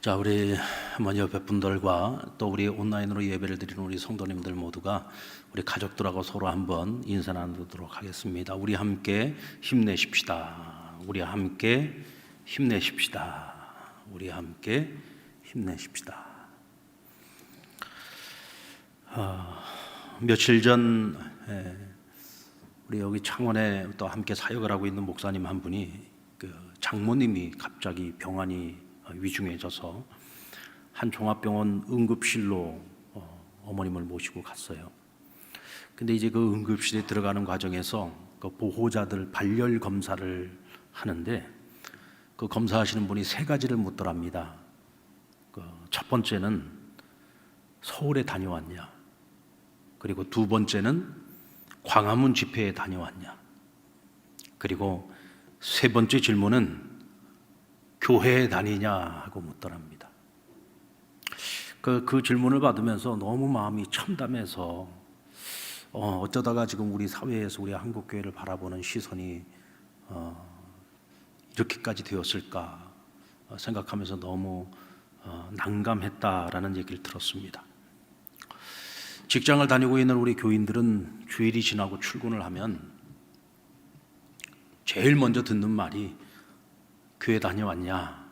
자, 우리 옆에 분들과 또 우리 온라인으로 예배를 드리는 우리 성도님들 모두가 우리 가족들하고 서로 한번 인사 나누도록 하겠습니다. 우리 함께 힘내십시다. 우리 함께 힘내십시다. 우리 함께 힘내십시다. 며칠 전 우리 여기 창원에 또 함께 사역을 하고 있는 목사님 한 분이 장모님이 갑자기 병환이 위중해져서 한 종합병원 응급실로 어머님을 모시고 갔어요. 근데 이제 그 응급실에 들어가는 과정에서 그 보호자들 발열 검사를 하는데 그 검사하시는 분이 세 가지를 묻더랍니다. 첫 번째는 서울에 다녀왔냐? 그리고 두 번째는 광화문 집회에 다녀왔냐? 그리고 세 번째 질문은 교회에 다니냐 하고 묻더랍니다. 그 질문을 받으면서 너무 마음이 참담해서 어쩌다가 지금 우리 사회에서 우리 한국교회를 바라보는 시선이 이렇게까지 되었을까 생각하면서 너무 난감했다라는 얘기를 들었습니다. 직장을 다니고 있는 우리 교인들은 주일이 지나고 출근을 하면 제일 먼저 듣는 말이 교회 다녀왔냐?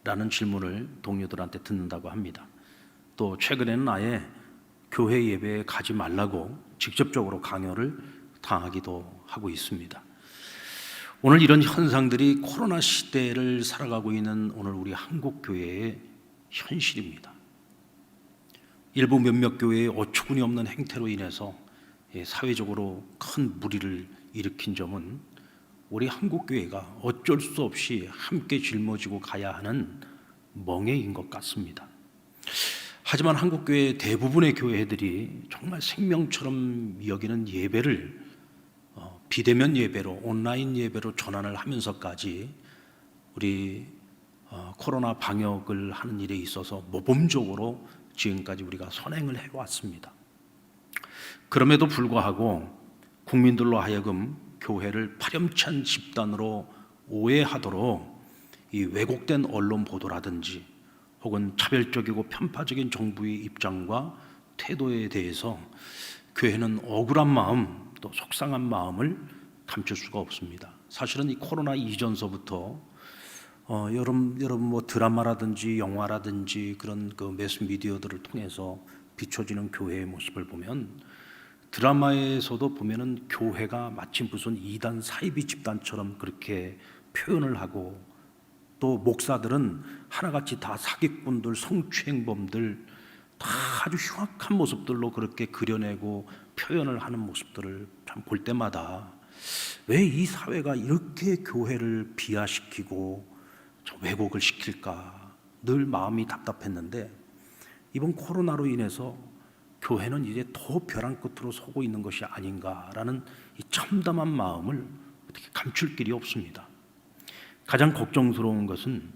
라는 질문을 동료들한테 듣는다고 합니다. 또 최근에는 아예 교회 예배에 가지 말라고 직접적으로 강요를 당하기도 하고 있습니다. 오늘 이런 현상들이 코로나 시대를 살아가고 있는 오늘 우리 한국교회의 현실입니다. 일부 몇몇 교회의 어처구니 없는 행태로 인해서 사회적으로 큰 무리를 일으킨 점은 우리 한국교회가 어쩔 수 없이 함께 짊어지고 가야 하는 멍해인 것 같습니다. 하지만 한국교회 대부분의 교회들이 정말 생명처럼 여기는 예배를 비대면 예배로 온라인 예배로 전환을 하면서까지 우리 코로나 방역을 하는 일에 있어서 모범적으로 지금까지 우리가 선행을 해왔습니다. 그럼에도 불구하고 국민들로 하여금 교회를 파렴치한 집단으로 오해하도록 이 왜곡된 언론 보도라든지 혹은 차별적이고 편파적인 정부의 입장과 태도에 대해서 교회는 억울한 마음 또 속상한 마음을 감출 수가 없습니다. 사실은 이 코로나 이전서부터 여러분 뭐 드라마라든지 영화라든지 그런 그 매스미디어들을 통해서 비춰지는 교회의 모습을 보면 드라마에서도 보면은 교회가 마치 무슨 이단 사이비 집단처럼 그렇게 표현을 하고 또 목사들은 하나같이 다 사기꾼들, 성추행범들 다 아주 흉악한 모습들로 그렇게 그려내고 표현을 하는 모습들을 참 볼 때마다 왜 이 사회가 이렇게 교회를 비하시키고 왜곡을 시킬까 늘 마음이 답답했는데 이번 코로나로 인해서 교회는 이제 더 벼랑 끝으로 서고 있는 것이 아닌가라는 이 참담한 마음을 어떻게 감출 길이 없습니다. 가장 걱정스러운 것은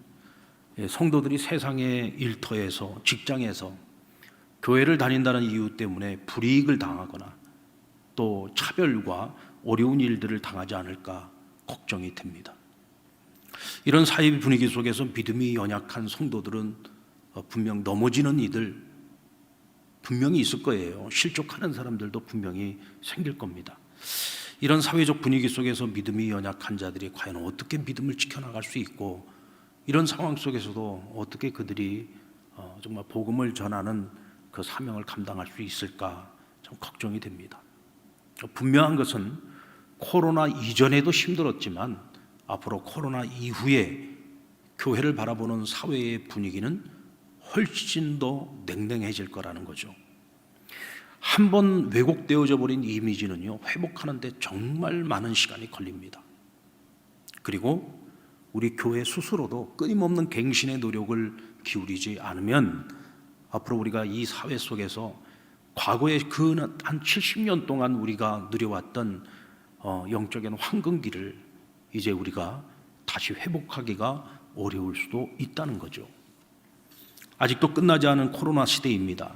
성도들이 세상의 일터에서 직장에서 교회를 다닌다는 이유 때문에 불이익을 당하거나 또 차별과 어려운 일들을 당하지 않을까 걱정이 됩니다. 이런 사회 분위기 속에서 믿음이 연약한 성도들은 분명 넘어지는 이들 분명히 있을 거예요. 실족하는 사람들도 분명히 생길 겁니다. 이런 사회적 분위기 속에서 믿음이 연약한 자들이 과연 어떻게 믿음을 지켜나갈 수 있고 이런 상황 속에서도 어떻게 그들이 정말 복음을 전하는 그 사명을 감당할 수 있을까 좀 걱정이 됩니다. 분명한 것은 코로나 이전에도 힘들었지만 앞으로 코로나 이후에 교회를 바라보는 사회의 분위기는 훨씬 더 냉랭해질 거라는 거죠. 한번 왜곡되어져 버린 이미지는요, 회복하는데 정말 많은 시간이 걸립니다. 그리고 우리 교회 스스로도 끊임없는 갱신의 노력을 기울이지 않으면 앞으로 우리가 이 사회 속에서 과거에 그 한 70년 동안 우리가 누려왔던 영적인 황금기를 이제 우리가 다시 회복하기가 어려울 수도 있다는 거죠. 아직도 끝나지 않은 코로나 시대입니다.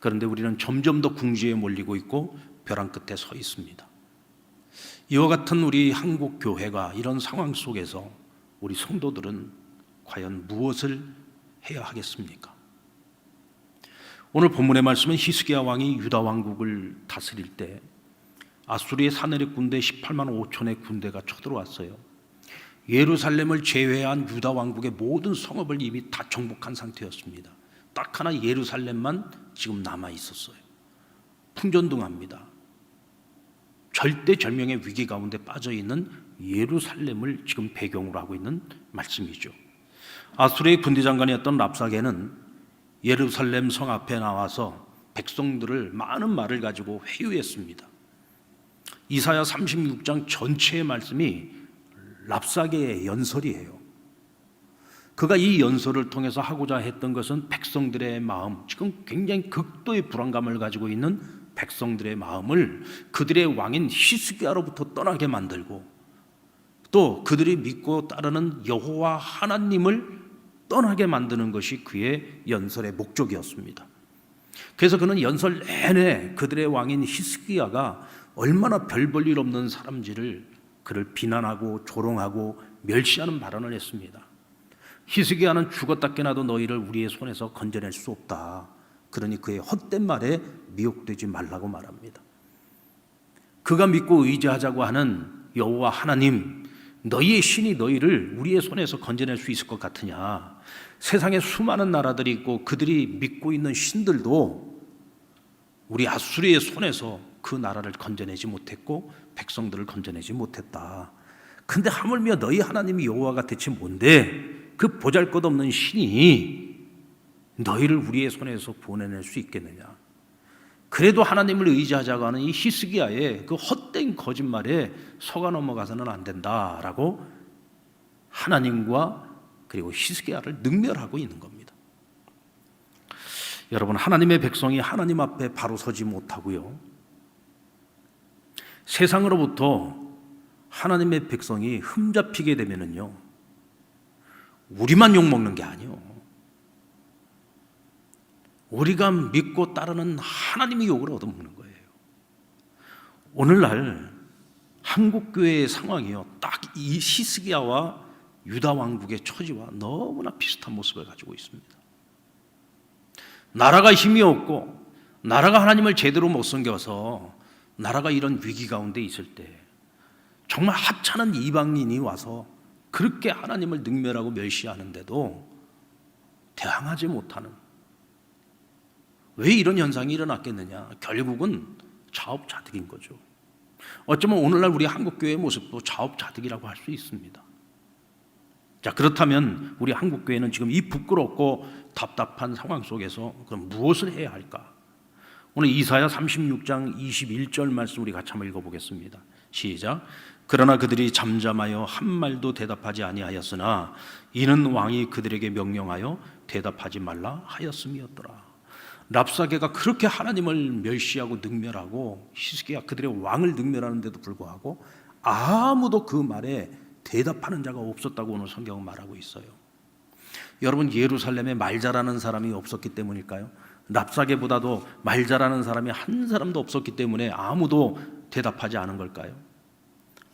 그런데 우리는 점점 더 궁지에 몰리고 있고 벼랑 끝에 서 있습니다. 이와 같은 우리 한국 교회가 이런 상황 속에서 우리 성도들은 과연 무엇을 해야 하겠습니까? 오늘 본문의 말씀은 히스기야 왕이 유다 왕국을 다스릴 때 아수르의 사내립 군대 18만 5천의 군대가 쳐들어왔어요. 예루살렘을 제외한 유다 왕국의 모든 성읍을 이미 다 정복한 상태였습니다. 딱 하나 예루살렘만 지금 남아 있었어요. 풍전등합니다. 절대절명의 위기 가운데 빠져 있는 예루살렘을 지금 배경으로 하고 있는 말씀이죠. 아수르의 군대장관이었던 랍사게는 예루살렘 성 앞에 나와서 백성들을 많은 말을 가지고 회유했습니다. 이사야 36장 전체의 말씀이 랍사게의 연설이에요. 그가 이 연설을 통해서 하고자 했던 것은 백성들의 마음, 지금 굉장히 극도의 불안감을 가지고 있는 백성들의 마음을 그들의 왕인 히스기야로부터 떠나게 만들고 또 그들이 믿고 따르는 여호와 하나님을 떠나게 만드는 것이 그의 연설의 목적이었습니다. 그래서 그는 연설 내내 그들의 왕인 히스기야가 얼마나 별 볼 일 없는 사람인지를 그를 비난하고 조롱하고 멸시하는 발언을 했습니다. 히스기야는 죽었다 깨나도 너희를 우리의 손에서 건져낼 수 없다. 그러니 그의 헛된 말에 미혹되지 말라고 말합니다. 그가 믿고 의지하자고 하는 여호와 하나님, 너희의 신이 너희를 우리의 손에서 건져낼 수 있을 것 같으냐? 세상에 수많은 나라들이 있고 그들이 믿고 있는 신들도 우리 아수르의 손에서 그 나라를 건져내지 못했고 백성들을 건져내지 못했다. 근데 하물며 너희 하나님이 여호와가 대체 뭔데 그 보잘것없는 신이 너희를 우리의 손에서 보내낼 수 있겠느냐? 그래도 하나님을 의지하자고 하는 이 히스기야의 그 헛된 거짓말에 속아 넘어가서는 안 된다라고 하나님과 그리고 히스기야를 능멸하고 있는 겁니다. 여러분, 하나님의 백성이 하나님 앞에 바로 서지 못하고요, 세상으로부터 하나님의 백성이 흠잡히게 되면은요, 우리만 욕먹는 게 아니에요. 우리가 믿고 따르는 하나님이 욕을 얻어먹는 거예요. 오늘날 한국교회의 상황이요, 딱 이 히스기야와 유다 왕국의 처지와 너무나 비슷한 모습을 가지고 있습니다. 나라가 힘이 없고 나라가 하나님을 제대로 못 섬겨서 나라가 이런 위기 가운데 있을 때 정말 하찮은 이방인이 와서 그렇게 하나님을 능멸하고 멸시하는데도 대항하지 못하는, 왜 이런 현상이 일어났겠느냐? 결국은 자업자득인 거죠. 어쩌면 오늘날 우리 한국교회의 모습도 자업자득이라고 할 수 있습니다. 자, 그렇다면 우리 한국교회는 지금 이 부끄럽고 답답한 상황 속에서 그럼 무엇을 해야 할까? 오늘 이사야 36장 21절 말씀 우리 같이 한번 읽어보겠습니다. 시작. 그러나 그들이 잠잠하여 한 말도 대답하지 아니하였으나 이는 왕이 그들에게 명령하여 대답하지 말라 하였음이었더라. 랍사게가 그렇게 하나님을 멸시하고 능멸하고 히스기야 그들의 왕을 능멸하는데도 불구하고 아무도 그 말에 대답하는 자가 없었다고 오늘 성경은 말하고 있어요. 여러분, 예루살렘에 말 잘하는 사람이 없었기 때문일까요? 랍사게보다도 말 잘하는 사람이 한 사람도 없었기 때문에 아무도 대답하지 않은 걸까요?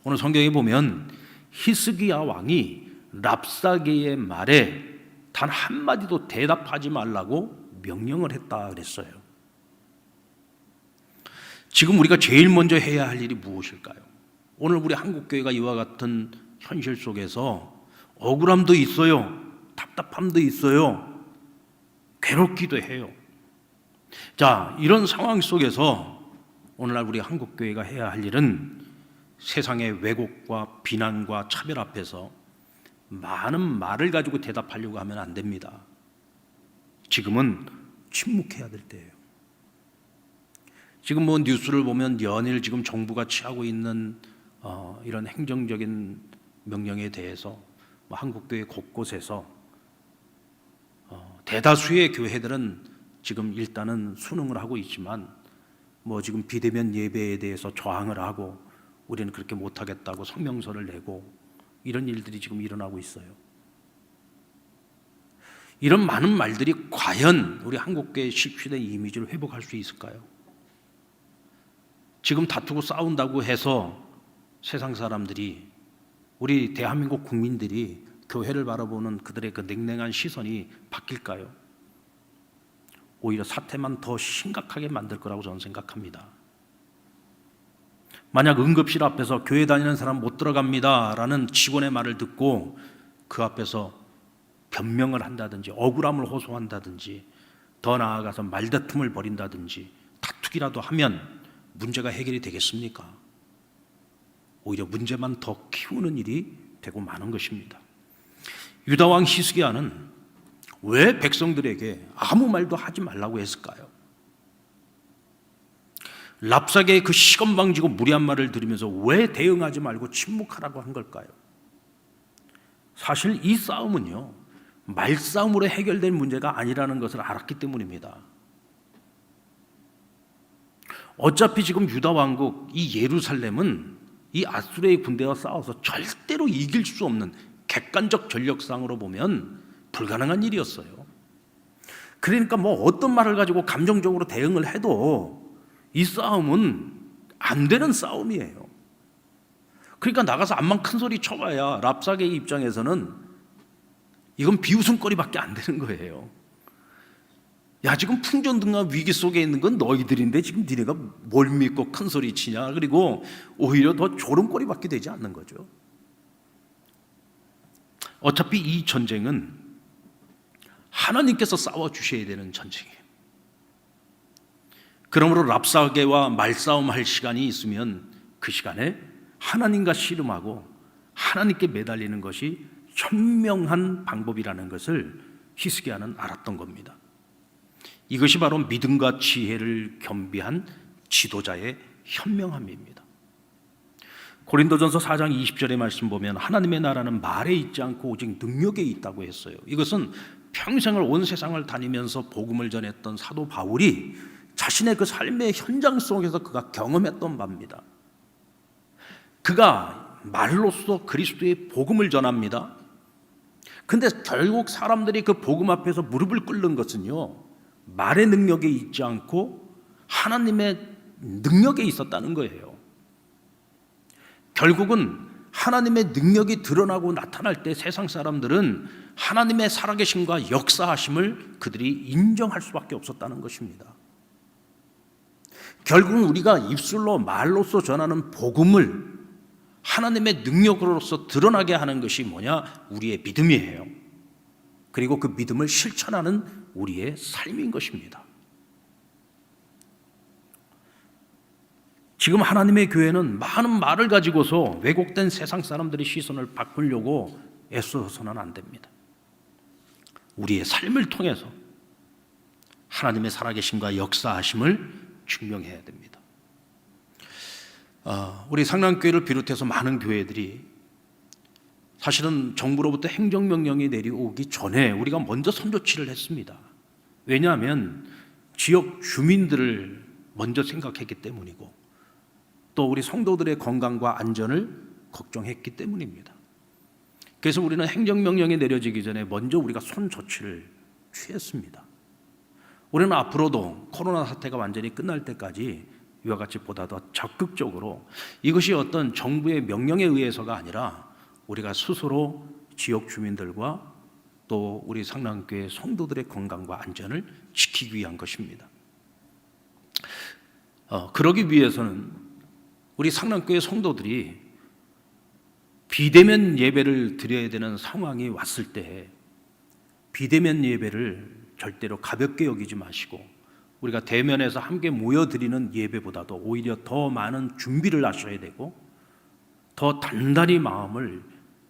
오늘 성경에 보면 히스기야 왕이 랍사게의 말에 단 한마디도 대답하지 말라고 명령을 했다 그랬어요. 지금 우리가 제일 먼저 해야 할 일이 무엇일까요? 오늘 우리 한국교회가 이와 같은 현실 속에서 억울함도 있어요, 답답함도 있어요, 괴롭기도 해요. 자, 이런 상황 속에서 오늘날 우리 한국교회가 해야 할 일은 세상의 왜곡과 비난과 차별 앞에서 많은 말을 가지고 대답하려고 하면 안 됩니다. 지금은 침묵해야 될 때예요. 지금 뭐 뉴스를 보면 연일 지금 정부가 취하고 있는 이런 행정적인 명령에 대해서 한국교회 곳곳에서 대다수의 교회들은 지금 일단은 순응을 하고 있지만 뭐 지금 비대면 예배에 대해서 저항을 하고 우리는 그렇게 못하겠다고 성명서를 내고 이런 일들이 지금 일어나고 있어요. 이런 많은 말들이 과연 우리 한국교회의 실추된 이미지를 회복할 수 있을까요? 지금 다투고 싸운다고 해서 세상 사람들이, 우리 대한민국 국민들이 교회를 바라보는 그들의 그 냉랭한 시선이 바뀔까요? 오히려 사태만 더 심각하게 만들 거라고 저는 생각합니다. 만약 응급실 앞에서 교회 다니는 사람 못 들어갑니다 라는 직원의 말을 듣고 그 앞에서 변명을 한다든지 억울함을 호소한다든지 더 나아가서 말다툼을 벌인다든지 다투기라도 하면 문제가 해결이 되겠습니까? 오히려 문제만 더 키우는 일이 되고 마는 것입니다. 유다왕 히스기야는 왜 백성들에게 아무 말도 하지 말라고 했을까요? 랍사게의 그 시건방지고 무리한 말을 들으면서 왜 대응하지 말고 침묵하라고 한 걸까요? 사실 이 싸움은요, 말싸움으로 해결될 문제가 아니라는 것을 알았기 때문입니다. 어차피 지금 유다 왕국 이 예루살렘은 이 아수르의 군대와 싸워서 절대로 이길 수 없는 객관적 전력상으로 보면 불가능한 일이었어요. 그러니까 뭐 어떤 말을 가지고 감정적으로 대응을 해도 이 싸움은 안 되는 싸움이에요. 그러니까 나가서 암만 큰 소리 쳐봐야 랍사게의 입장에서는 이건 비웃음거리밖에 안 되는 거예요. 야, 지금 풍전등화 위기 속에 있는 건 너희들인데 지금 니네가 뭘 믿고 큰 소리 치냐. 그리고 오히려 더 조롱거리밖에 되지 않는 거죠. 어차피 이 전쟁은 하나님께서 싸워주셔야 되는 전쟁이에요. 그러므로 랍사게와 말싸움할 시간이 있으면 그 시간에 하나님과 씨름하고 하나님께 매달리는 것이 현명한 방법이라는 것을 히스기야는 알았던 겁니다. 이것이 바로 믿음과 지혜를 겸비한 지도자의 현명함입니다. 고린도전서 4장 20절의 말씀 보면 하나님의 나라는 말에 있지 않고 오직 능력에 있다고 했어요. 이것은 평생을 온 세상을 다니면서 복음을 전했던 사도 바울이 자신의 그 삶의 현장 속에서 그가 경험했던 바입니다. 그가 말로써 그리스도의 복음을 전합니다. 근데 결국 사람들이 그 복음 앞에서 무릎을 꿇는 것은요, 말의 능력에 있지 않고 하나님의 능력에 있었다는 거예요. 결국은 하나님의 능력이 드러나고 나타날 때 세상 사람들은 하나님의 살아계심과 역사하심을 그들이 인정할 수밖에 없었다는 것입니다. 결국은 우리가 입술로 말로써 전하는 복음을 하나님의 능력으로서 드러나게 하는 것이 뭐냐? 우리의 믿음이에요. 그리고 그 믿음을 실천하는 우리의 삶인 것입니다. 지금 하나님의 교회는 많은 말을 가지고서 왜곡된 세상 사람들의 시선을 바꾸려고 애써서는 안 됩니다. 우리의 삶을 통해서 하나님의 살아계심과 역사하심을 증명해야 됩니다. 우리 상남교회를 비롯해서 많은 교회들이 사실은 정부로부터 행정명령이 내려오기 전에 우리가 먼저 선조치를 했습니다. 왜냐하면 지역 주민들을 먼저 생각했기 때문이고 또 우리 성도들의 건강과 안전을 걱정했기 때문입니다. 그래서 우리는 행정명령이 내려지기 전에 먼저 우리가 손조치를 취했습니다. 우리는 앞으로도 코로나 사태가 완전히 끝날 때까지 이와 같이 보다 더 적극적으로 이것이 어떤 정부의 명령에 의해서가 아니라 우리가 스스로 지역 주민들과 또 우리 상남교회 성도들의 건강과 안전을 지키기 위한 것입니다. 그러기 위해서는 우리 상남교회 성도들이 비대면 예배를 드려야 되는 상황이 왔을 때 비대면 예배를 절대로 가볍게 여기지 마시고 우리가 대면에서 함께 모여드리는 예배보다도 오히려 더 많은 준비를 하셔야 되고 더 단단히 마음을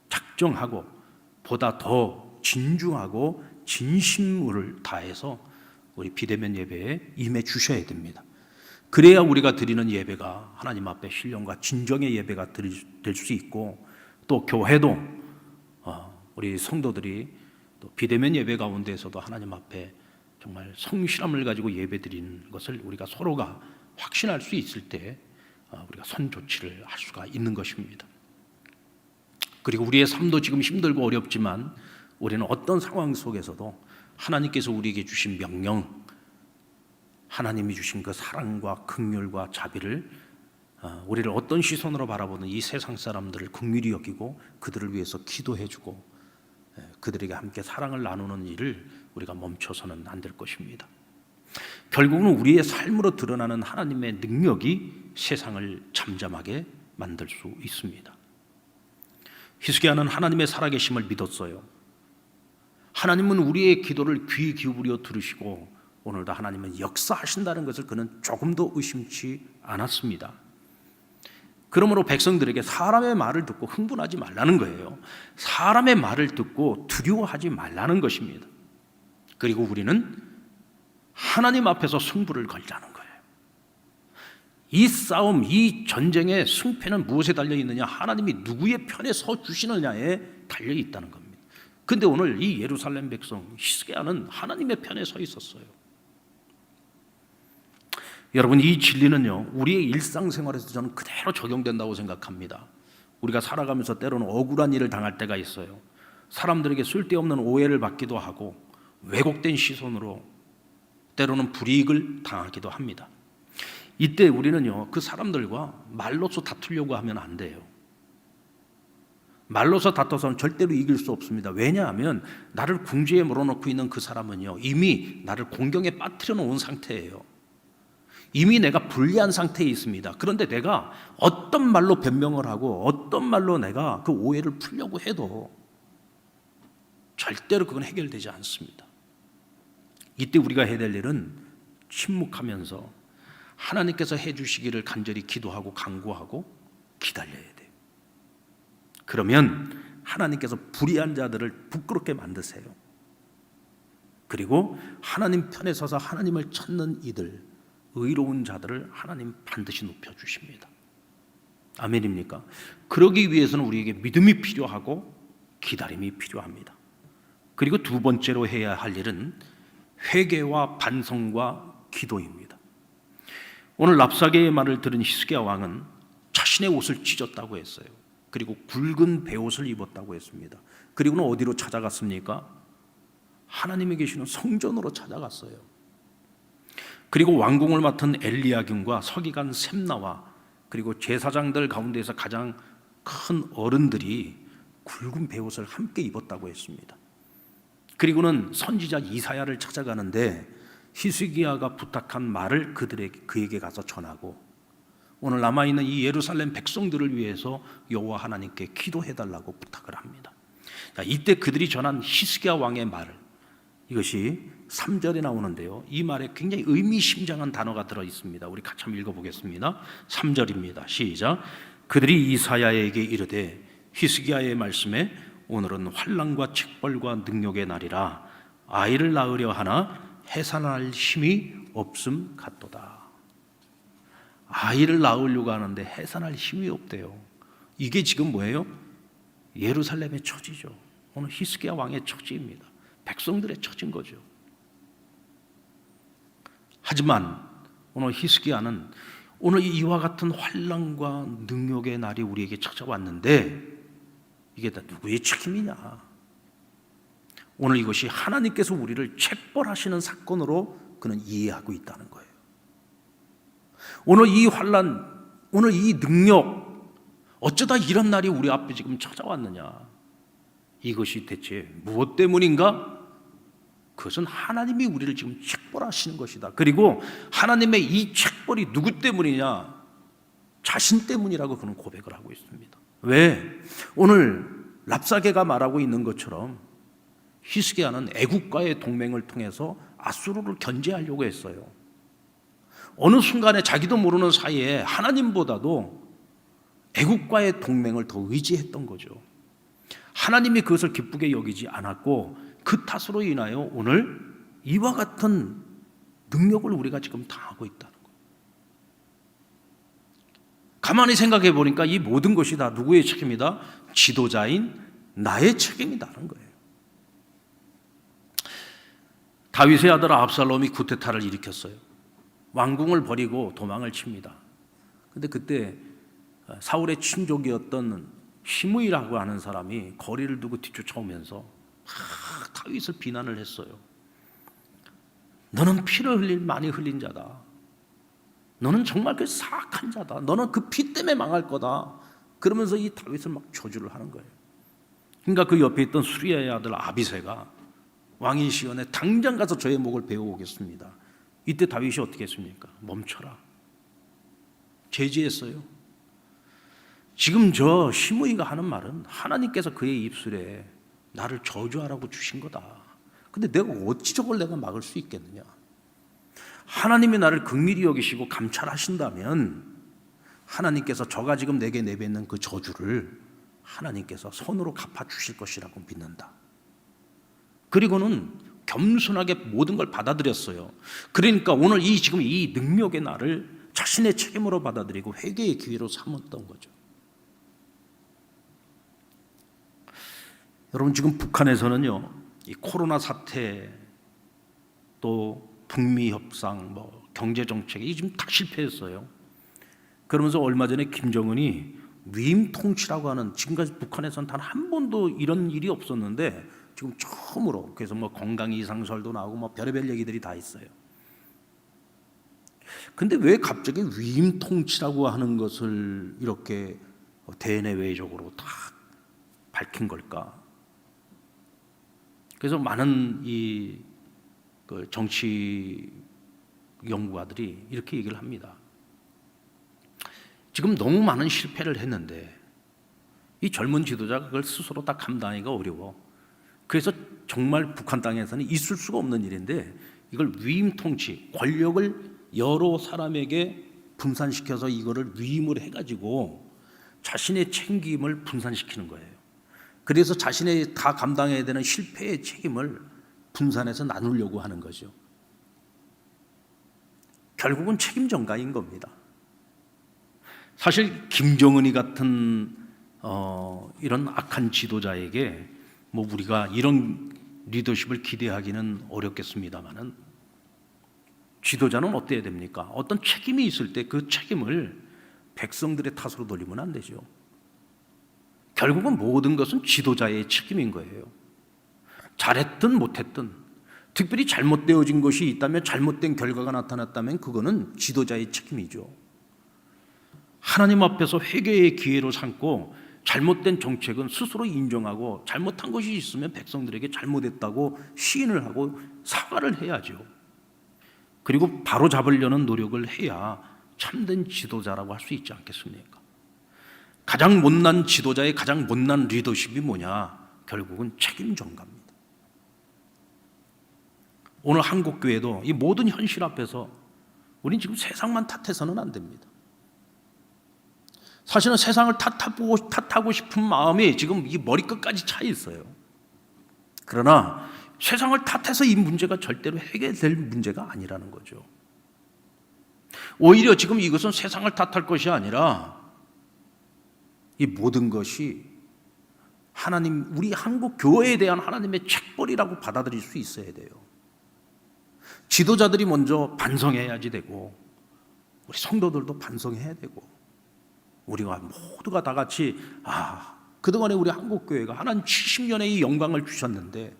작정하고 보다 더 진중하고 진심을 다해서 우리 비대면 예배에 임해 주셔야 됩니다. 그래야 우리가 드리는 예배가 하나님 앞에 신령과 진정의 예배가 될 수 있고 또 교회도 우리 성도들이 또 비대면 예배 가운데에서도 하나님 앞에 정말 성실함을 가지고 예배 드리는 것을 우리가 서로가 확신할 수 있을 때 우리가 선조치를 할 수가 있는 것입니다. 그리고 우리의 삶도 지금 힘들고 어렵지만 우리는 어떤 상황 속에서도 하나님께서 우리에게 주신 명령, 하나님이 주신 그 사랑과 긍휼과 자비를 우리를 어떤 시선으로 바라보는 이 세상 사람들을 긍휼히 여기고 그들을 위해서 기도해주고 그들에게 함께 사랑을 나누는 일을 우리가 멈춰서는 안 될 것입니다. 결국은 우리의 삶으로 드러나는 하나님의 능력이 세상을 잠잠하게 만들 수 있습니다. 히스기야는 하나님의 살아계심을 믿었어요. 하나님은 우리의 기도를 귀 기울여 들으시고 오늘도 하나님은 역사하신다는 것을 그는 조금도 의심치 않았습니다. 그러므로 백성들에게 사람의 말을 듣고 흥분하지 말라는 거예요. 사람의 말을 듣고 두려워하지 말라는 것입니다. 그리고 우리는 하나님 앞에서 승부를 걸자는 거예요. 이 싸움, 이 전쟁의 승패는 무엇에 달려 있느냐? 하나님이 누구의 편에 서 주시느냐에 달려 있다는 겁니다. 근데 오늘 이 예루살렘 백성 히스기야는 하나님의 편에 서 있었어요. 여러분, 이 진리는요, 우리의 일상생활에서 저는 그대로 적용된다고 생각합니다. 우리가 살아가면서 때로는 억울한 일을 당할 때가 있어요. 사람들에게 쓸데없는 오해를 받기도 하고 왜곡된 시선으로 때로는 불이익을 당하기도 합니다. 이때 우리는요, 그 사람들과 말로서 다투려고 하면 안 돼요. 말로서 다퉈서는 절대로 이길 수 없습니다. 왜냐하면 나를 궁지에 몰아넣고 있는 그 사람은요, 이미 나를 공경에 빠뜨려 놓은 상태예요. 이미 내가 불리한 상태에 있습니다. 그런데 내가 어떤 말로 변명을 하고 어떤 말로 내가 그 오해를 풀려고 해도 절대로 그건 해결되지 않습니다. 이때 우리가 해야 될 일은 침묵하면서 하나님께서 해주시기를 간절히 기도하고 간구하고 기다려야 돼요. 그러면 하나님께서 불의한 자들을 부끄럽게 만드세요. 그리고 하나님 편에 서서 하나님을 찾는 이들, 의로운 자들을 하나님 반드시 높여주십니다. 아멘입니까? 그러기 위해서는 우리에게 믿음이 필요하고 기다림이 필요합니다. 그리고 두 번째로 해야 할 일은 회개와 반성과 기도입니다. 오늘 랍사게의 말을 들은 히스기야 왕은 자신의 옷을 찢었다고 했어요. 그리고 굵은 베옷을 입었다고 했습니다. 그리고는 어디로 찾아갔습니까? 하나님이 계시는 성전으로 찾아갔어요. 그리고 왕궁을 맡은 엘리야김과 서기관 셈나와 그리고 제사장들 가운데에서 가장 큰 어른들이 굵은 베옷을 함께 입었다고 했습니다. 그리고는 선지자 이사야를 찾아가는데 히스기야가 부탁한 말을 그에게 가서 전하고 오늘 남아있는 이 예루살렘 백성들을 위해서 여호와 하나님께 기도해달라고 부탁을 합니다. 이때 그들이 전한 히스기야 왕의 말을, 이것이 3절에 나오는데요, 이 말에 굉장히 의미심장한 단어가 들어있습니다. 우리 같이 한번 읽어보겠습니다. 3절입니다. 시작. 그들이 이사야에게 이르되 히스기야의 말씀에 오늘은 환난과 책벌과 능력의 날이라 아이를 낳으려 하나 해산할 힘이 없음 같도다. 아이를 낳으려고 하는데 해산할 힘이 없대요. 이게 지금 뭐예요? 예루살렘의 처지죠. 오늘 히스기야 왕의 처지입니다. 백성들의 처진 거죠. 하지만 오늘 히스기야는 오늘 이와 같은 환난과 능력의 날이 우리에게 찾아왔는데 이게 다 누구의 책임이냐? 오늘 이것이 하나님께서 우리를 책벌하시는 사건으로 그는 이해하고 있다는 거예요. 오늘 이 환난, 오늘 이 능력, 어쩌다 이런 날이 우리 앞에 지금 찾아왔느냐? 이것이 대체 무엇 때문인가? 그것은 하나님이 우리를 지금 책벌하시는 것이다. 그리고 하나님의 이 책벌이 누구 때문이냐? 자신 때문이라고 그는 고백을 하고 있습니다. 왜? 오늘 랍사게가 말하고 있는 것처럼 히스기야는 애국과의 동맹을 통해서 아수르를 견제하려고 했어요. 어느 순간에 자기도 모르는 사이에 하나님보다도 애국과의 동맹을 더 의지했던 거죠. 하나님이 그것을 기쁘게 여기지 않았고 그 탓으로 인하여 오늘 이와 같은 능력을 우리가 지금 당하고 있다는 거예요. 가만히 생각해 보니까 이 모든 것이 다 누구의 책임이다? 지도자인 나의 책임이다는 거예요. 다윗의 아들 압살롬이 쿠데타를 일으켰어요. 왕궁을 버리고 도망을 칩니다. 근데 그때 사울의 친족이었던 시므이라고 하는 사람이 거리를 두고 뒤쫓아오면서 다윗을 비난을 했어요. 너는 피를 많이 흘린 자다. 너는 정말 그 사악한 자다. 너는 그 피 때문에 망할 거다. 그러면서 이 다윗을 막 저주를 하는 거예요. 그러니까 그 옆에 있던 수리아의 아들 아비새가 왕이 시온에 당장 가서 저의 목을 베어 오겠습니다. 이때 다윗이 어떻게 했습니까? 멈춰라. 제지했어요. 지금 저 시므이가 하는 말은 하나님께서 그의 입술에 나를 저주하라고 주신 거다. 근데 내가 어찌 저걸 내가 막을 수 있겠느냐? 하나님이 나를 긍휼히 여기시고 감찰하신다면 하나님께서 저가 지금 내게 내뱉는 그 저주를 하나님께서 손으로 갚아주실 것이라고 믿는다. 그리고는 겸손하게 모든 걸 받아들였어요. 그러니까 오늘 지금 이 능력의 날을 자신의 책임으로 받아들이고 회개의 기회로 삼았던 거죠. 여러분, 지금 북한에서는요, 이 코로나 사태, 또 북미 협상, 경제 정책이 지금 다 실패했어요. 그러면서 얼마 전에 김정은이 위임 통치라고 하는, 지금까지 북한에서는 단 한 번도 이런 일이 없었는데 지금 처음으로, 그래서 건강 이상설도 나오고 별의별 얘기들이 다 있어요. 근데 왜 갑자기 위임 통치라고 하는 것을 이렇게 대내외적으로 다 밝힌 걸까? 그래서 많은 그 정치 연구가들이 이렇게 얘기를 합니다. 지금 너무 많은 실패를 했는데 이 젊은 지도자가 그걸 스스로 다 감당하기가 어려워. 그래서 정말 북한 땅에서는 있을 수가 없는 일인데 이걸 위임 통치, 권력을 여러 사람에게 분산시켜서 이거를 위임을 해가지고 자신의 책임을 분산시키는 거예요. 그래서 자신의 다 감당해야 되는 실패의 책임을 분산해서 나누려고 하는 거죠. 결국은 책임 전가인 겁니다. 사실 김정은이 같은 이런 악한 지도자에게 우리가 이런 리더십을 기대하기는 어렵겠습니다만은, 지도자는 어때야 됩니까? 어떤 책임이 있을 때 그 책임을 백성들의 탓으로 돌리면 안 되죠. 결국은 모든 것은 지도자의 책임인 거예요. 잘했든 못했든, 특별히 잘못되어진 것이 있다면, 잘못된 결과가 나타났다면 그거는 지도자의 책임이죠. 하나님 앞에서 회개의 기회로 삼고 잘못된 정책은 스스로 인정하고 잘못한 것이 있으면 백성들에게 잘못했다고 시인을 하고 사과를 해야죠. 그리고 바로 잡으려는 노력을 해야 참된 지도자라고 할 수 있지 않겠습니까? 가장 못난 지도자의 가장 못난 리더십이 뭐냐? 결국은 책임 전가입니다. 오늘 한국교회도 이 모든 현실 앞에서 우린 지금 세상만 탓해서는 안 됩니다. 사실은 세상을 탓하고 싶은 마음이 지금 이 머리끝까지 차 있어요. 그러나 세상을 탓해서 이 문제가 절대로 해결될 문제가 아니라는 거죠. 오히려 지금 이것은 세상을 탓할 것이 아니라 이 모든 것이 하나님, 우리 한국 교회에 대한 하나님의 책벌이라고 받아들일 수 있어야 돼요. 지도자들이 먼저 반성해야지 되고, 우리 성도들도 반성해야 되고, 우리가 모두가 다 같이 그동안에 우리 한국교회가 하나님 70년의 이 영광을 주셨는데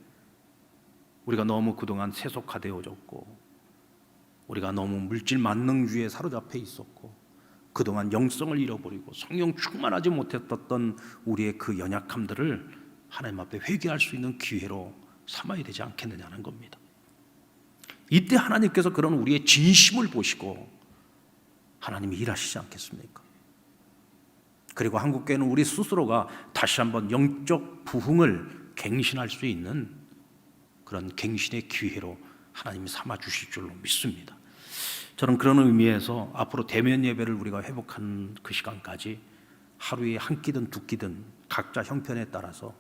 우리가 너무 그동안 세속화되어졌고, 우리가 너무 물질 만능주의에 사로잡혀 있었고, 그동안 영성을 잃어버리고 성령 충만하지 못했던 우리의 그 연약함들을 하나님 앞에 회개할 수 있는 기회로 삼아야 되지 않겠느냐는 겁니다. 이때 하나님께서 그런 우리의 진심을 보시고 하나님이 일하시지 않겠습니까? 그리고 한국교회는 우리 스스로가 다시 한번 영적 부흥을 갱신할 수 있는 그런 갱신의 기회로 하나님이 삼아 주실 줄로 믿습니다. 저는 그런 의미에서 앞으로 대면 예배를 우리가 회복한 그 시간까지 하루에 한 끼든 두 끼든 각자 형편에 따라서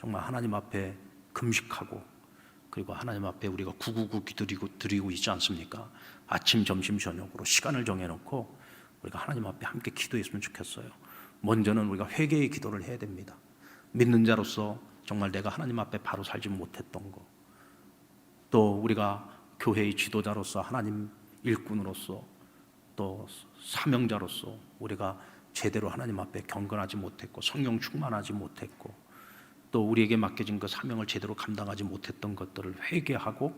정말 하나님 앞에 금식하고, 그리고 하나님 앞에 우리가 999 드리고 있지 않습니까? 아침, 점심, 저녁으로 시간을 정해놓고 우리가 하나님 앞에 함께 기도했으면 좋겠어요. 먼저는 우리가 회개의 기도를 해야 됩니다. 믿는 자로서 정말 내가 하나님 앞에 바로 살지 못했던 거, 또 우리가 교회의 지도자로서, 하나님 일꾼으로서, 또 사명자로서 우리가 제대로 하나님 앞에 경건하지 못했고 성령 충만하지 못했고, 또 우리에게 맡겨진 그 사명을 제대로 감당하지 못했던 것들을 회개하고,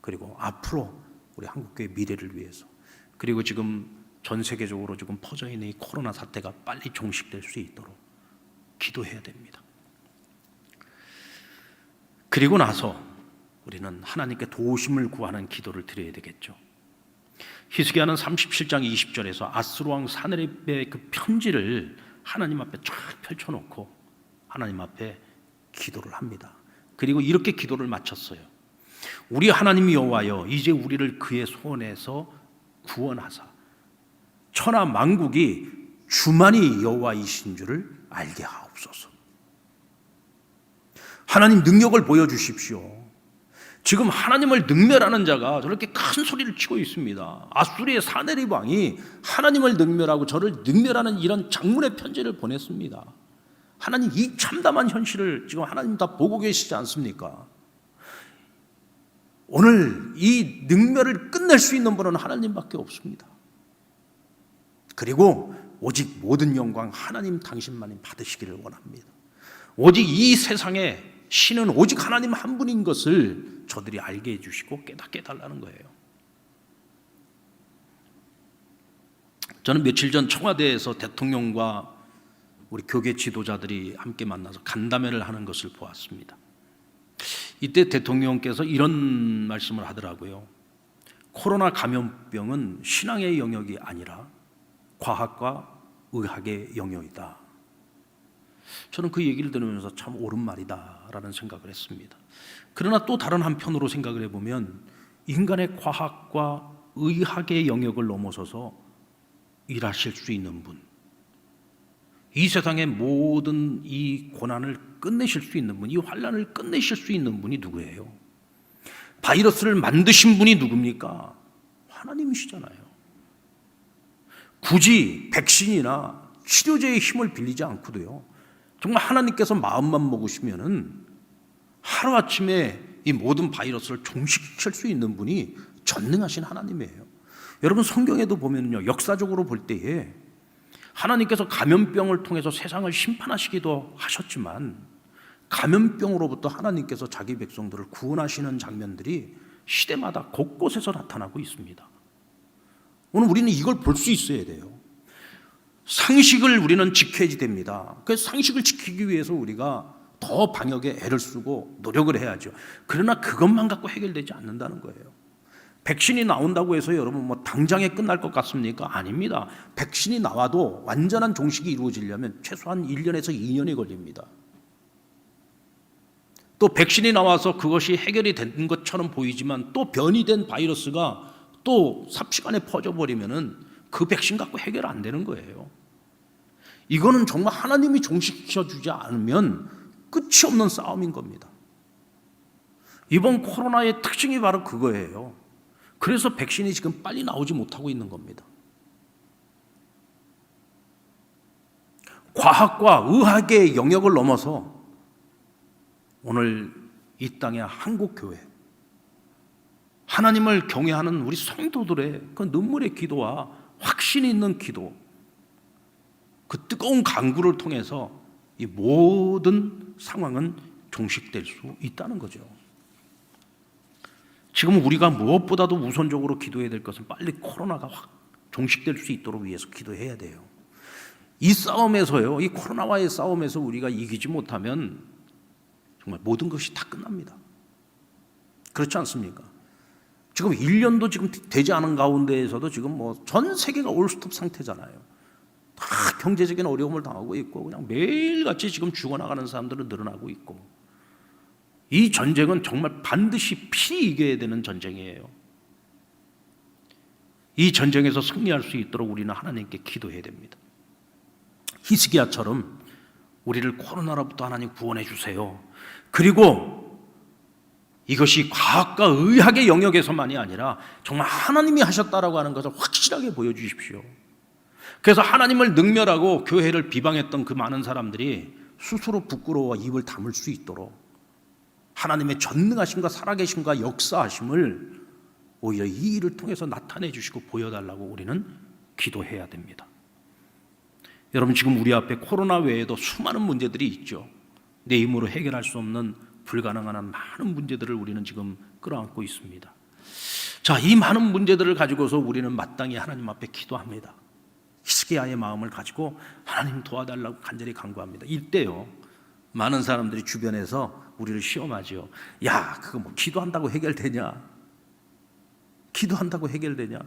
그리고 앞으로 우리 한국교회 미래를 위해서, 그리고 지금 전 세계적으로 지금 퍼져 있는 이 코로나 사태가 빨리 종식될 수 있도록 기도해야 됩니다. 그리고 나서 우리는 하나님께 도우심을 구하는 기도를 드려야 되겠죠. 히스기야는 37장 20절에서 아스로 왕 사네립의 그 편지를 하나님 앞에 쫙 펼쳐놓고 하나님 앞에 기도를 합니다. 그리고 이렇게 기도를 마쳤어요. 우리 하나님 여호와여, 이제 우리를 그의 손에서 구원하사 천하 만국이 주만이 여호와이신 줄을 알게 하옵소서. 하나님 능력을 보여주십시오. 지금 하나님을 능멸하는 자가 저렇게 큰 소리를 치고 있습니다. 아수리의 사네립 왕이 하나님을 능멸하고 저를 능멸하는 이런 장문의 편지를 보냈습니다. 하나님, 이 참담한 현실을 지금 하나님 다 보고 계시지 않습니까? 오늘 이 능멸을 끝낼 수 있는 분은 하나님밖에 없습니다. 그리고 오직 모든 영광 하나님 당신만이 받으시기를 원합니다. 오직 이 세상에 신은 오직 하나님 한 분인 것을 저들이 알게 해주시고 깨닫게 해달라는 거예요. 저는 며칠 전 청와대에서 대통령과 우리 교계 지도자들이 함께 만나서 간담회를 하는 것을 보았습니다. 이때 대통령께서 이런 말씀을 하더라고요. 코로나 감염병은 신앙의 영역이 아니라 과학과 의학의 영역이다. 저는 그 얘기를 들으면서 참 옳은 말이다라는 생각을 했습니다. 그러나 또 다른 한편으로 생각을 해보면 인간의 과학과 의학의 영역을 넘어서서 일하실 수 있는 분, 이 세상의 모든 이 고난을 끝내실 수 있는 분, 이 환난을 끝내실 수 있는 분이 누구예요? 바이러스를 만드신 분이 누굽니까? 하나님이시잖아요. 굳이 백신이나 치료제의 힘을 빌리지 않고도요, 정말 하나님께서 마음만 먹으시면은 하루아침에 이 모든 바이러스를 종식시킬 수 있는 분이 전능하신 하나님이에요. 여러분, 성경에도 보면요, 역사적으로 볼 때에 하나님께서 감염병을 통해서 세상을 심판하시기도 하셨지만 감염병으로부터 하나님께서 자기 백성들을 구원하시는 장면들이 시대마다 곳곳에서 나타나고 있습니다. 오늘 우리는 이걸 볼 수 있어야 돼요. 상식을 우리는 지켜야지 됩니다. 그래서 상식을 지키기 위해서 우리가 더 방역에 애를 쓰고 노력을 해야죠. 그러나 그것만 갖고 해결되지 않는다는 거예요. 백신이 나온다고 해서 여러분 뭐 당장에 끝날 것 같습니까? 아닙니다. 백신이 나와도 완전한 종식이 이루어지려면 최소한 1년에서 2년이 걸립니다. 또 백신이 나와서 그것이 해결이 된 것처럼 보이지만 또 변이된 바이러스가 또 삽시간에 퍼져버리면은 그 백신 갖고 해결 안 되는 거예요. 이거는 정말 하나님이 종식시켜주지 않으면 끝이 없는 싸움인 겁니다. 이번 코로나의 특징이 바로 그거예요. 그래서 백신이 지금 빨리 나오지 못하고 있는 겁니다. 과학과 의학의 영역을 넘어서 오늘 이 땅의 한국교회, 하나님을 경외하는 우리 성도들의 그 눈물의 기도와 확신 있는 기도, 그 뜨거운 간구를 통해서 이 모든 상황은 종식될 수 있다는 거죠. 지금 우리가 무엇보다도 우선적으로 기도해야 될 것은 빨리 코로나가 확 종식될 수 있도록 위해서 기도해야 돼요. 이 싸움에서요, 이 코로나와의 싸움에서 우리가 이기지 못하면 정말 모든 것이 다 끝납니다. 그렇지 않습니까? 지금 1년도 지금 되지 않은 가운데에서도 지금 뭐 전 세계가 올스톱 상태잖아요. 다 경제적인 어려움을 당하고 있고 그냥 매일같이 지금 죽어나가는 사람들은 늘어나고 있고, 이 전쟁은 정말 반드시 필히 이겨야 되는 전쟁이에요. 이 전쟁에서 승리할 수 있도록 우리는 하나님께 기도해야 됩니다. 히스기야처럼 우리를 코로나로부터 하나님 구원해 주세요. 그리고 이것이 과학과 의학의 영역에서만이 아니라 정말 하나님이 하셨다라고 하는 것을 확실하게 보여주십시오. 그래서 하나님을 능멸하고 교회를 비방했던 그 많은 사람들이 스스로 부끄러워 입을 다물 수 있도록 하나님의 전능하심과 살아계심과 역사하심을 오히려 이 일을 통해서 나타내 주시고 보여달라고 우리는 기도해야 됩니다. 여러분, 지금 우리 앞에 코로나 외에도 수많은 문제들이 있죠. 내 힘으로 해결할 수 없는 불가능한 많은 문제들을 우리는 지금 끌어안고 있습니다. 자, 이 많은 문제들을 가지고서 우리는 마땅히 하나님 앞에 기도합니다. 히스기야의 마음을 가지고 하나님 도와달라고 간절히 간구합니다. 이때요, 많은 사람들이 주변에서 우리를 시험하지요. 야, 그거 뭐 기도한다고 해결되냐? 기도한다고 해결되냐?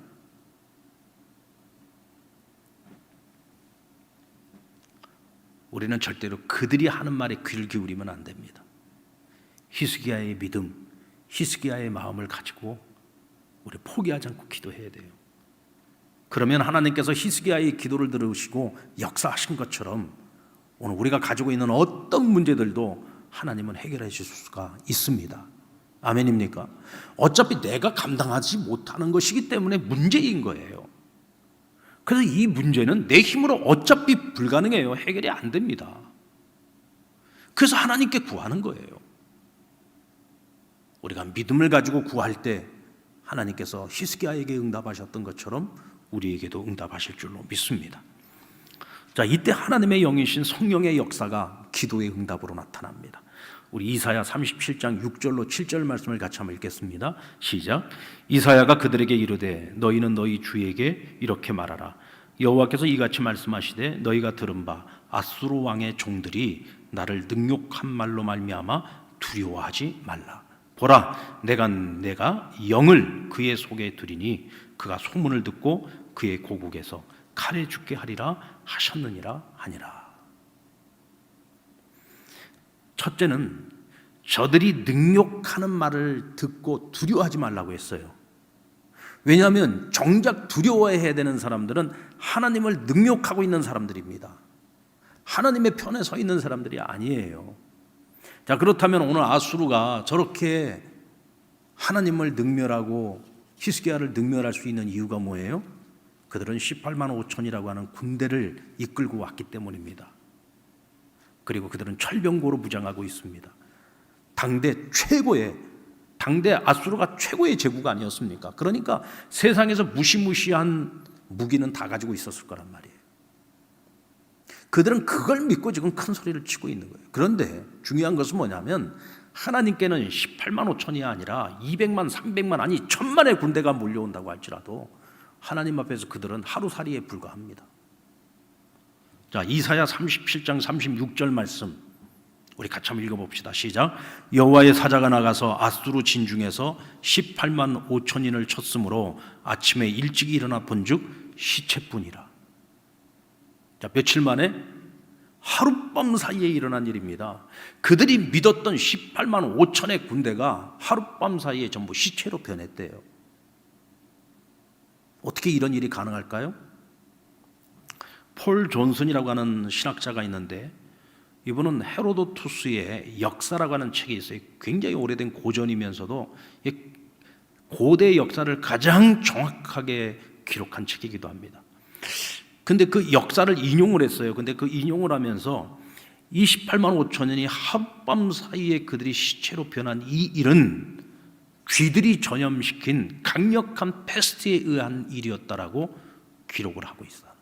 우리는 절대로 그들이 하는 말에 귀를 기울이면 안 됩니다. 히스기야의 믿음, 히스기야의 마음을 가지고 우리 포기하지 않고 기도해야 돼요. 그러면 하나님께서 히스기야의 기도를 들으시고 역사하신 것처럼 오늘 우리가 가지고 있는 어떤 문제들도 하나님은 해결해 주실 수가 있습니다. 아멘입니까? 어차피 내가 감당하지 못하는 것이기 때문에 문제인 거예요. 그래서 이 문제는 내 힘으로 어차피 불가능해요. 해결이 안 됩니다. 그래서 하나님께 구하는 거예요. 우리가 믿음을 가지고 구할 때 하나님께서 히스기야에게 응답하셨던 것처럼 우리에게도 응답하실 줄로 믿습니다. 자, 이때 하나님의 영이신 성령의 역사가 기도의 응답으로 나타납니다. 우리 이사야 37장 6절로 7절 말씀을 같이 한번 읽겠습니다. 시작. 이사야가 그들에게 이르되 너희는 너희 주에게 이렇게 말하라. 여호와께서 이같이 말씀하시되 너희가 들은 바 아수르 왕의 종들이 나를 능욕한 말로 말미암아 두려워하지 말라. 보라, 내가 영을 그의 속에 두리니 그가 소문을 듣고 그의 고국에서 칼에 죽게 하리라 하셨느니라 하니라. 첫째는 저들이 능욕하는 말을 듣고 두려워하지 말라고 했어요. 왜냐하면 정작 두려워해야 되는 사람들은 하나님을 능욕하고 있는 사람들입니다. 하나님의 편에 서 있는 사람들이 아니에요. 자, 그렇다면 오늘 아수르가 저렇게 하나님을 능멸하고 히스기야를 능멸할 수 있는 이유가 뭐예요? 그들은 18만 5천이라고 하는 군대를 이끌고 왔기 때문입니다. 그리고 그들은 철병고로 무장하고 있습니다. 당대 아수르가 최고의 제국가 아니었습니까? 그러니까 세상에서 무시무시한 무기는 다 가지고 있었을 거란 말이에요. 그들은 그걸 믿고 지금 큰 소리를 치고 있는 거예요. 그런데 중요한 것은 뭐냐면 하나님께는 18만 5천이 아니라 200만, 300만, 아니 1000만의 군대가 몰려온다고 할지라도 하나님 앞에서 그들은 하루살이에 불과합니다. 자, 이사야 37장 36절 말씀 우리 같이 한번 읽어봅시다. 시작. 여호와의 사자가 나가서 아수르 진중에서 18만 5천인을 쳤으므로 아침에 일찍 일어나 본즉 시체뿐이라. 자, 며칠 만에 하룻밤 사이에 일어난 일입니다. 그들이 믿었던 18만 5천의 군대가 하룻밤 사이에 전부 시체로 변했대요. 어떻게 이런 일이 가능할까요? 폴 존슨이라고 하는 신학자가 있는데 이분은 헤로도투스의 역사라고 하는 책이 있어요. 굉장히 오래된 고전이면서도 고대 역사를 가장 정확하게 기록한 책이기도 합니다. 근데 그 역사를 인용을 했어요. 근데 그 인용을 하면서 28만 5천년이 하룻밤 사이에 그들이 시체로 변한 이 일은 쥐들이 전염시킨 강력한 패스트에 의한 일이었다라고 기록을 하고 있어요.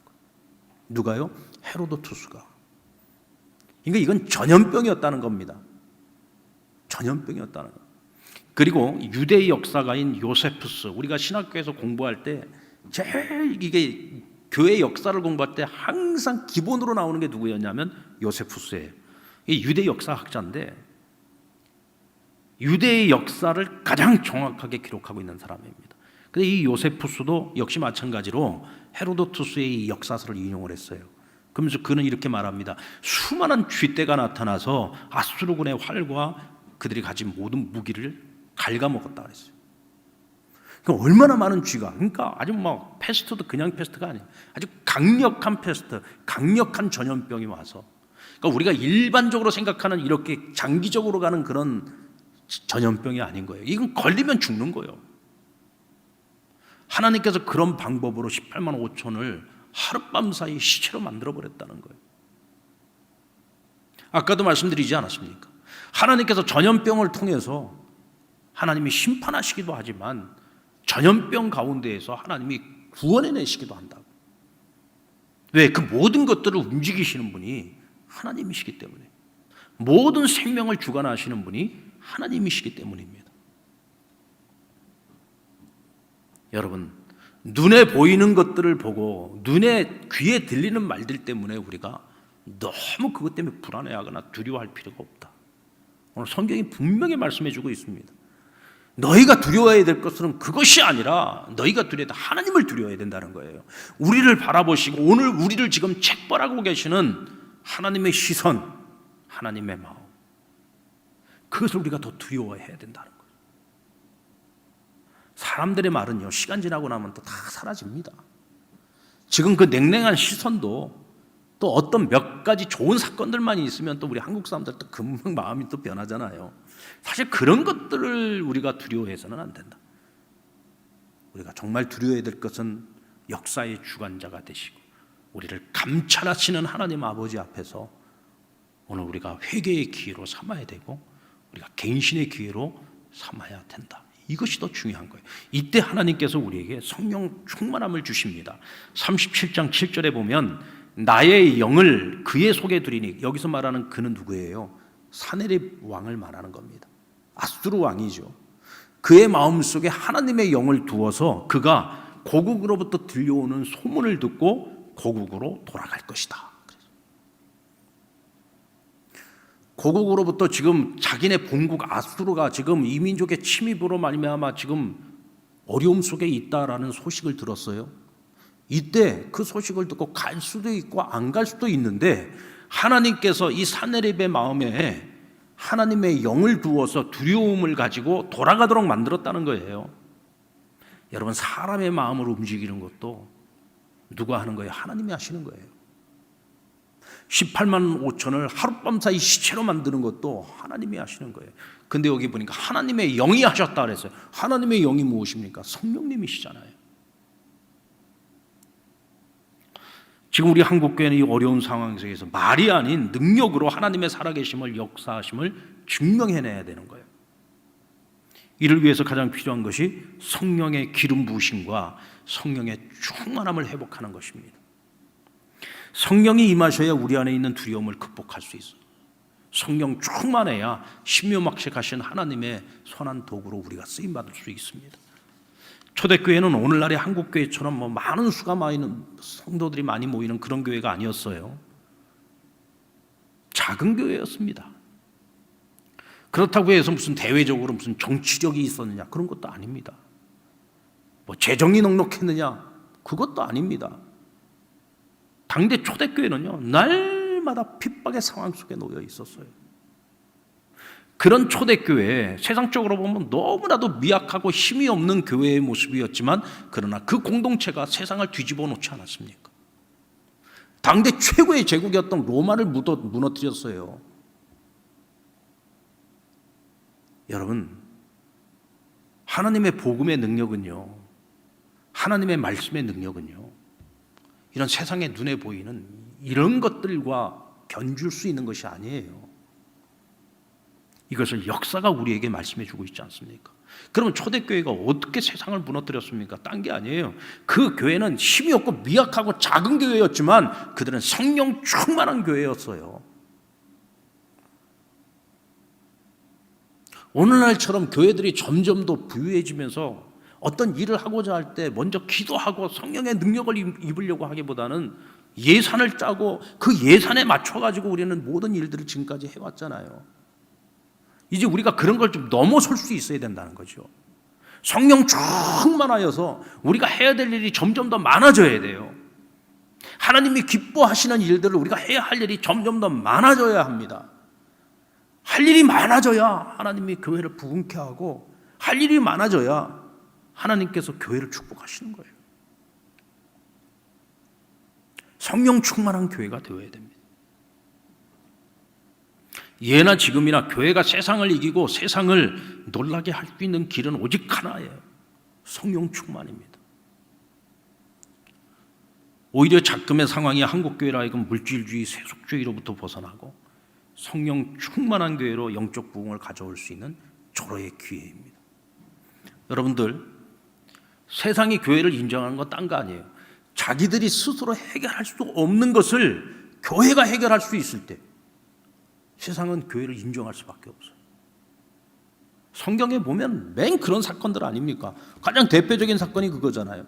누가요? 헤로도투스가. 그러니까 이건 전염병이었다는 겁니다. 전염병이었다는 거. 그리고 유대 역사가인 요세푸스, 우리가 신학교에서 공부할 때 제일 이게 교회 역사를 공부할 때 항상 기본으로 나오는 게 누구였냐면 요세푸스예요. 이 유대 역사학자인데 유대의 역사를 가장 정확하게 기록하고 있는 사람입니다. 근데 이 요세푸스도 역시 마찬가지로 헤로도투스의 이 역사서를 인용을 했어요. 그러면서 그는 이렇게 말합니다. 수많은 쥐떼가 나타나서 아수르군의 활과 그들이 가진 모든 무기를 갉아먹었다 그랬어요. 그러니까 얼마나 많은 쥐가, 그러니까 아주 막 패스트도 그냥 패스트가 아니에요. 아주 강력한 패스트, 강력한 전염병이 와서, 그러니까 우리가 일반적으로 생각하는 이렇게 장기적으로 가는 그런 전염병이 아닌 거예요. 이건 걸리면 죽는 거예요. 하나님께서 그런 방법으로 18만 5천을 하룻밤 사이 시체로 만들어버렸다는 거예요. 아까도 말씀드리지 않았습니까? 하나님께서 전염병을 통해서 하나님이 심판하시기도 하지만 전염병 가운데에서 하나님이 구원해내시기도 한다고. 왜? 그 모든 것들을 움직이시는 분이 하나님이시기 때문에, 모든 생명을 주관하시는 분이 하나님이시기 때문입니다. 여러분, 눈에 보이는 것들을 보고 눈에 귀에 들리는 말들 때문에 우리가 너무 그것 때문에 불안해하거나 두려워할 필요가 없다. 오늘 성경이 분명히 말씀해 주고 있습니다. 너희가 두려워해야 될 것은 그것이 아니라 너희가 두려워야 될 하나님을 두려워해야 된다는 거예요. 우리를 바라보시고 오늘 우리를 지금 책벌하고 계시는 하나님의 시선, 하나님의 마음, 그것을 우리가 더 두려워해야 된다는 거예요. 사람들의 말은요, 시간 지나고 나면 또 다 사라집니다. 지금 그 냉랭한 시선도 또 어떤 몇 가지 좋은 사건들만 있으면 또 우리 한국 사람들 또 금방 마음이 또 변하잖아요. 사실 그런 것들을 우리가 두려워해서는 안 된다. 우리가 정말 두려워해야 될 것은 역사의 주관자가 되시고 우리를 감찰하시는 하나님 아버지 앞에서 오늘 우리가 회개의 기회로 삼아야 되고 우리가 갱신의 기회로 삼아야 된다. 이것이 더 중요한 거예요. 이때 하나님께서 우리에게 성령 충만함을 주십니다. 37장 7절에 보면 나의 영을 그의 속에 두리니, 여기서 말하는 그는 누구예요? 사네립 왕을 말하는 겁니다. 아수르 왕이죠. 그의 마음속에 하나님의 영을 두어서 그가 고국으로부터 들려오는 소문을 듣고 고국으로 돌아갈 것이다. 고국으로부터 지금 자기네 본국 아수르가 지금 이민족의 침입으로 말미암아 지금 어려움 속에 있다라는 소식을 들었어요. 이때 그 소식을 듣고 갈 수도 있고 안 갈 수도 있는데 하나님께서 이 사네립의 마음에 하나님의 영을 두어서 두려움을 가지고 돌아가도록 만들었다는 거예요. 여러분, 사람의 마음을 움직이는 것도 누가 하는 거예요? 하나님이 하시는 거예요. 18만 5천을 하룻밤 사이 시체로 만드는 것도 하나님이 하시는 거예요. 근데 여기 보니까 하나님의 영이 하셨다 그랬어요. 하나님의 영이 무엇입니까? 성령님이시잖아요. 지금 우리 한국교회는 이 어려운 상황 속에서 말이 아닌 능력으로 하나님의 살아계심을, 역사하심을 증명해내야 되는 거예요. 이를 위해서 가장 필요한 것이 성령의 기름 부으심과 성령의 충만함을 회복하는 것입니다. 성령이 임하셔야 우리 안에 있는 두려움을 극복할 수 있어요. 성령 충만해야 신묘막식하신 하나님의 선한 도구로 우리가 쓰임받을 수 있습니다. 초대교회는 오늘날의 한국교회처럼 많은 수가 모이는, 성도들이 많이 모이는 그런 교회가 아니었어요. 작은 교회였습니다. 그렇다고 해서 무슨 대외적으로 무슨 정치력이 있었느냐, 그런 것도 아닙니다. 재정이 넉넉했느냐, 그것도 아닙니다. 당대 초대교회는요, 날마다 핍박의 상황 속에 놓여 있었어요. 그런 초대교회, 세상적으로 보면 너무나도 미약하고 힘이 없는 교회의 모습이었지만 그러나 그 공동체가 세상을 뒤집어 놓지 않았습니까? 당대 최고의 제국이었던 로마를 무너뜨렸어요. 여러분, 하나님의 복음의 능력은요, 하나님의 말씀의 능력은요, 이런 세상의 눈에 보이는 이런 것들과 견줄 수 있는 것이 아니에요. 이것을 역사가 우리에게 말씀해 주고 있지 않습니까? 그러면 초대교회가 어떻게 세상을 무너뜨렸습니까? 딴 게 아니에요. 그 교회는 힘이 없고 미약하고 작은 교회였지만 그들은 성령 충만한 교회였어요. 오늘날처럼 교회들이 점점 더 부유해지면서 어떤 일을 하고자 할 때 먼저 기도하고 성령의 능력을 입으려고 하기보다는 예산을 짜고 그 예산에 맞춰가지고 우리는 모든 일들을 지금까지 해왔잖아요. 이제 우리가 그런 걸 좀 넘어설 수 있어야 된다는 거죠. 성령 충만하여서 우리가 해야 될 일이 점점 더 많아져야 돼요. 하나님이 기뻐하시는 일들을 우리가 해야 할 일이 점점 더 많아져야 합니다. 할 일이 많아져야 하나님이 교회를 부흥케 하고, 할 일이 많아져야 하나님께서 교회를 축복하시는 거예요. 성령 충만한 교회가 되어야 됩니다. 예나 지금이나 교회가 세상을 이기고 세상을 놀라게 할 수 있는 길은 오직 하나예요. 성령 충만입니다. 오히려 작금의 상황이 한국교회라 하여금 물질주의, 세속주의로부터 벗어나고 성령 충만한 교회로 영적 부흥을 가져올 수 있는 절호의 기회입니다. 여러분들, 세상이 교회를 인정하는 건 딴 거 아니에요. 자기들이 스스로 해결할 수 없는 것을 교회가 해결할 수 있을 때 세상은 교회를 인정할 수밖에 없어요. 성경에 보면 맨 그런 사건들 아닙니까? 가장 대표적인 사건이 그거잖아요.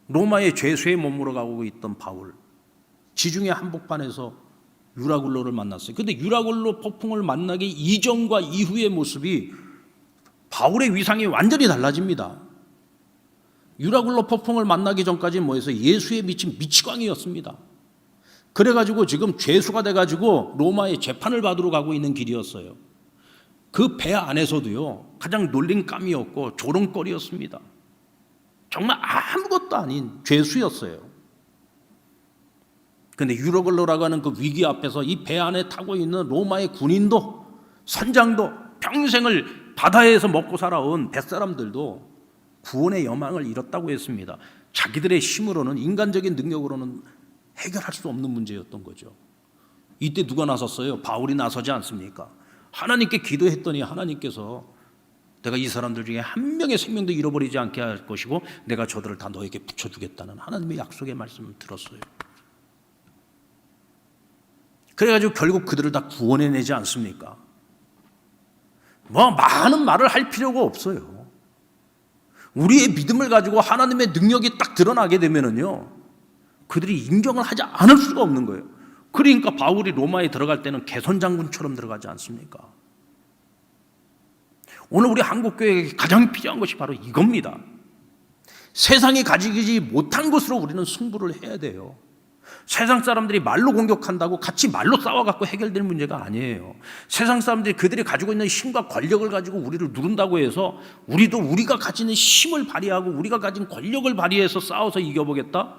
로마의 죄수에 머물러 가고 있던 바울, 지중해 한복판에서 유라굴로를 만났어요. 근데 유라굴로 폭풍을 만나기 이전과 이후의 모습이 바울의 위상이 완전히 달라집니다. 유라굴로 폭풍을 만나기 전까지 뭐였어요? 예수에 미친 미치광이였습니다. 그래가지고 지금 죄수가 돼가지고 로마의 재판을 받으러 가고 있는 길이었어요. 그 배 안에서도요, 가장 놀림감이었고 조롱거리였습니다. 정말 아무것도 아닌 죄수였어요. 근데 유라굴로라고 하는 그 위기 앞에서 이 배 안에 타고 있는 로마의 군인도 선장도 평생을 바다에서 먹고 살아온 뱃사람들도 구원의 여망을 잃었다고 했습니다. 자기들의 힘으로는, 인간적인 능력으로는 해결할 수 없는 문제였던 거죠. 이때 누가 나섰어요? 바울이 나서지 않습니까? 하나님께 기도했더니 하나님께서 내가 이 사람들 중에 한 명의 생명도 잃어버리지 않게 할 것이고 내가 저들을 다 너에게 붙여주겠다는 하나님의 약속의 말씀을 들었어요. 그래가지고 결국 그들을 다 구원해내지 않습니까? 뭐 많은 말을 할 필요가 없어요. 우리의 믿음을 가지고 하나님의 능력이 딱 드러나게 되면은요, 그들이 인정을 하지 않을 수가 없는 거예요. 그러니까 바울이 로마에 들어갈 때는 개선장군처럼 들어가지 않습니까? 오늘 우리 한국교회에 가장 필요한 것이 바로 이겁니다. 세상이 가지지 못한 것으로 우리는 승부를 해야 돼요. 세상 사람들이 말로 공격한다고 같이 말로 싸워갖고 해결될 문제가 아니에요. 세상 사람들이 그들이 가지고 있는 힘과 권력을 가지고 우리를 누른다고 해서 우리도 우리가 가지는 힘을 발휘하고 우리가 가진 권력을 발휘해서 싸워서 이겨보겠다?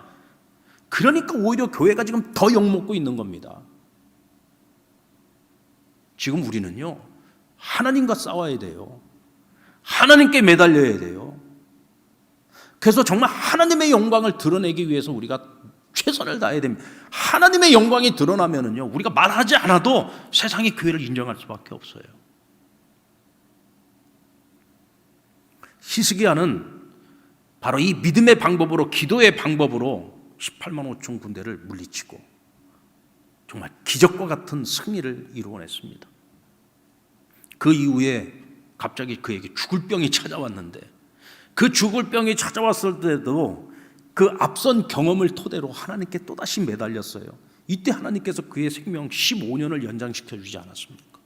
그러니까 오히려 교회가 지금 더 욕먹고 있는 겁니다. 지금 우리는요, 하나님과 싸워야 돼요. 하나님께 매달려야 돼요. 그래서 정말 하나님의 영광을 드러내기 위해서 우리가 최선을 다해야 됩니다. 하나님의 영광이 드러나면은요, 우리가 말하지 않아도 세상이 교회를 인정할 수밖에 없어요. 히스기야는 바로 이 믿음의 방법으로, 기도의 방법으로 18만 5천 군대를 물리치고 정말 기적과 같은 승리를 이루어냈습니다. 그 이후에 갑자기 그에게 죽을 병이 찾아왔는데, 그 죽을 병이 찾아왔을 때도 그 앞선 경험을 토대로 하나님께 또다시 매달렸어요. 이때 하나님께서 그의 생명 15년을 연장시켜 주지 않았습니까?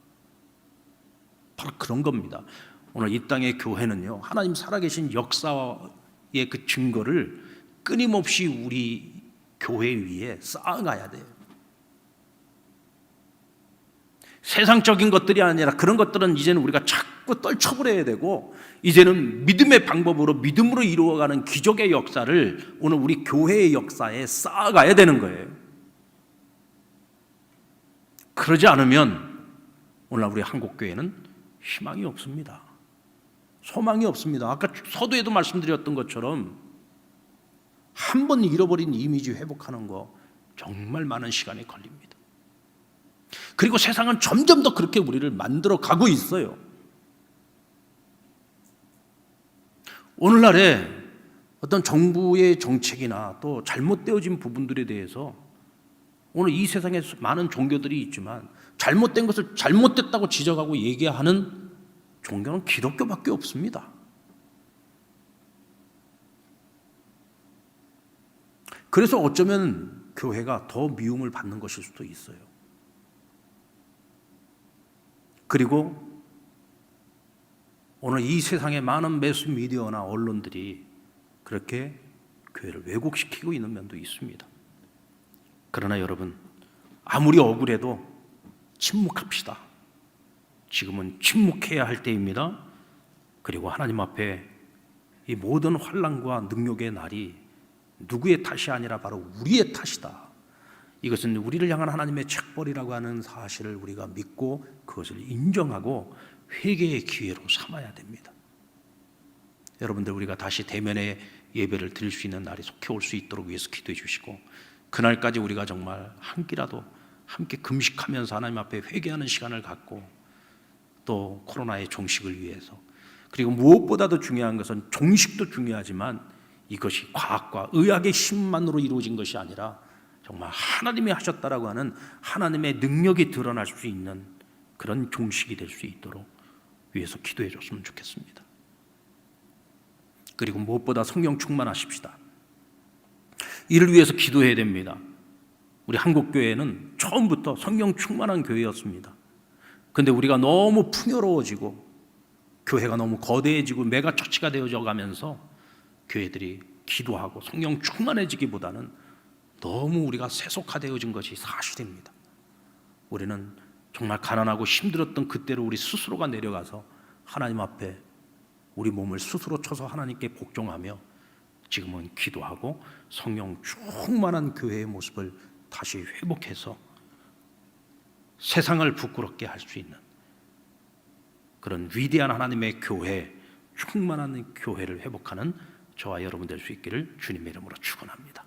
바로 그런 겁니다. 오늘 이 땅의 교회는요, 하나님 살아계신 역사의 그 증거를 끊임없이 우리 교회 위에 쌓아가야 돼요. 세상적인 것들이 아니라 그런 것들은 이제는 우리가 자꾸 떨쳐버려야 되고, 이제는 믿음의 방법으로, 믿음으로 이루어가는 기적의 역사를 오늘 우리 교회의 역사에 쌓아가야 되는 거예요. 그러지 않으면 오늘 우리 한국교회는 희망이 없습니다. 소망이 없습니다. 아까 서두에도 말씀드렸던 것처럼 한 번 잃어버린 이미지 회복하는 거 정말 많은 시간이 걸립니다. 그리고 세상은 점점 더 그렇게 우리를 만들어 가고 있어요. 오늘날에 어떤 정부의 정책이나 또 잘못되어진 부분들에 대해서 오늘 이 세상에 많은 종교들이 있지만 잘못된 것을 잘못됐다고 지적하고 얘기하는 종교는 기독교밖에 없습니다. 그래서 어쩌면 교회가 더 미움을 받는 것일 수도 있어요. 그리고 오늘 이 세상의 많은 매스미디어나 언론들이 그렇게 교회를 왜곡시키고 있는 면도 있습니다. 그러나 여러분, 아무리 억울해도 침묵합시다. 지금은 침묵해야 할 때입니다. 그리고 하나님 앞에 이 모든 환난과 능력의 날이 누구의 탓이 아니라 바로 우리의 탓이다. 이것은 우리를 향한 하나님의 책벌이라고 하는 사실을 우리가 믿고 그것을 인정하고 회개의 기회로 삼아야 됩니다. 여러분들, 우리가 다시 대면의 예배를 드릴 수 있는 날이 속히 올 수 있도록 위해서 기도해 주시고, 그날까지 우리가 정말 한 끼라도 함께 금식하면서 하나님 앞에 회개하는 시간을 갖고, 또 코로나의 종식을 위해서, 그리고 무엇보다도 중요한 것은 종식도 중요하지만 이것이 과학과 의학의 힘만으로 이루어진 것이 아니라 정말 하나님이 하셨다라고 하는 하나님의 능력이 드러날 수 있는 그런 종식이 될 수 있도록 위해서 기도해 줬으면 좋겠습니다. 그리고 무엇보다 성령 충만하십시다. 이를 위해서 기도해야 됩니다. 우리 한국교회는 처음부터 성령 충만한 교회였습니다. 근데 우리가 너무 풍요로워지고 교회가 너무 거대해지고 메가처치가 되어져 가면서 교회들이 기도하고 성령 충만해지기보다는 너무 우리가 세속화되어진 것이 사실입니다. 우리는 정말 가난하고 힘들었던 그때로 우리 스스로가 내려가서 하나님 앞에 우리 몸을 스스로 쳐서 하나님께 복종하며 지금은 기도하고 성령 충만한 교회의 모습을 다시 회복해서 세상을 부끄럽게 할 수 있는 그런 위대한 하나님의 교회, 충만한 교회를 회복하는 저와 여러분 될 수 있기를 주님의 이름으로 축원합니다.